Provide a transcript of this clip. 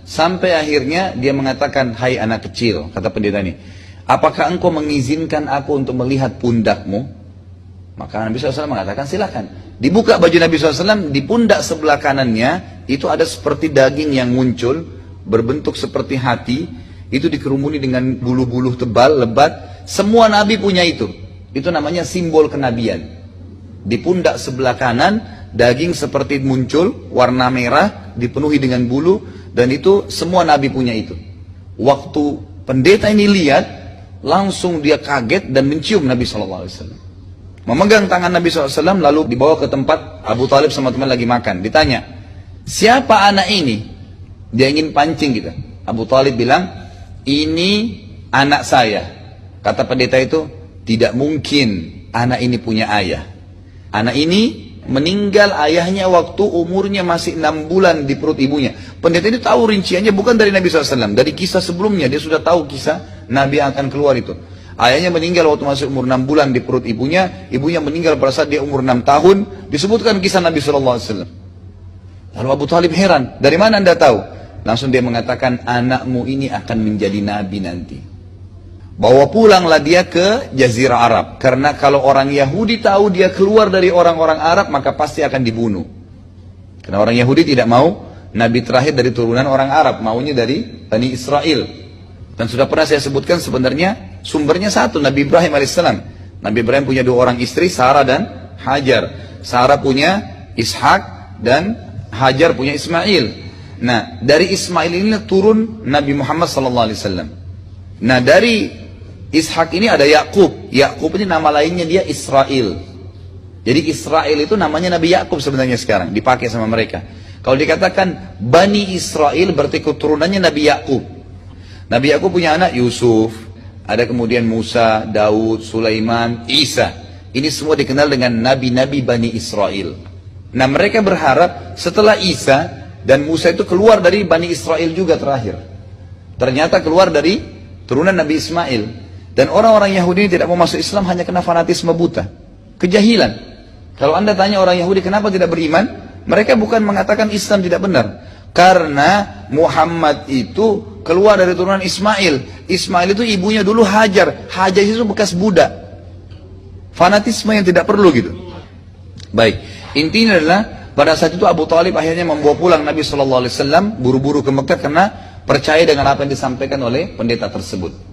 Sampai akhirnya dia mengatakan, hai anak kecil, kata pendeta ini, apakah engkau mengizinkan aku untuk melihat pundakmu? Maka Nabi SAW mengatakan silakan. Dibuka baju Nabi SAW, di pundak sebelah kanannya itu ada seperti daging yang muncul, berbentuk seperti hati, itu dikerumuni dengan bulu-bulu tebal, lebat. Semua Nabi punya itu. Itu namanya simbol kenabian. Di pundak sebelah kanan, daging seperti muncul, warna merah, dipenuhi dengan bulu, dan itu semua Nabi punya itu. Waktu pendeta ini lihat, langsung dia kaget dan mencium Nabi SAW. Memegang tangan Nabi SAW, lalu dibawa ke tempat Abu Talib sama teman lagi makan. Ditanya, siapa anak ini? Dia ingin pancing gitu. Abu Talib bilang, ini anak saya. Kata pendeta itu, tidak mungkin anak ini punya ayah. Anak ini meninggal ayahnya waktu umurnya masih 6 bulan di perut ibunya. Pendeta ini tahu rinciannya bukan dari Nabi SAW, dari kisah sebelumnya dia sudah tahu kisah Nabi yang akan keluar itu. Ayahnya meninggal waktu masih umur 6 bulan di perut ibunya, ibunya meninggal pada saat dia umur 6 tahun, disebutkan kisah Nabi SAW. Lalu Abu Talib heran, dari mana anda tahu? Langsung dia mengatakan, anakmu ini akan menjadi Nabi nanti. Bawa pulanglah dia ke Jazirah Arab. Karena kalau orang Yahudi tahu dia keluar dari orang-orang Arab, maka pasti akan dibunuh. Karena orang Yahudi tidak mau Nabi terakhir dari turunan orang Arab, maunya dari Bani Israel. Dan sudah pernah saya sebutkan sebenarnya sumbernya satu, Nabi Ibrahim alaihissalam. Nabi Ibrahim punya 2 orang istri, Sarah dan Hajar. Sarah punya Ishak dan Hajar punya Ismail. Nah, dari Ismail ini turun Nabi Muhammad SAW. Nah, dari Ishak ini ada Yakub. Yakub ini nama lainnya dia Israel. Jadi Israel itu namanya Nabi Yakub sebenarnya sekarang, dipakai sama mereka. Kalau dikatakan Bani Israel berarti keturunannya Nabi Yakub. Nabi Yakub punya anak Yusuf, ada kemudian Musa, Daud, Sulaiman, Isa. Ini semua dikenal dengan nabi-nabi Bani Israel. Nah, mereka berharap setelah Isa dan Musa itu keluar dari Bani Israel juga terakhir. Ternyata keluar dari turunan Nabi Ismail. Dan orang-orang Yahudi ini tidak mau masuk Islam hanya karena fanatisme buta, kejahilan. Kalau anda tanya orang Yahudi kenapa tidak beriman, mereka bukan mengatakan Islam tidak benar, karena Muhammad itu keluar dari turunan Ismail. Ismail itu ibunya dulu Hajar. Hajar itu bekas budak. Fanatisme yang tidak perlu gitu. Baik, intinya adalah pada saat itu Abu Talib akhirnya membawa pulang Nabi SAW buru-buru ke Mekah karena percaya dengan apa yang disampaikan oleh pendeta tersebut.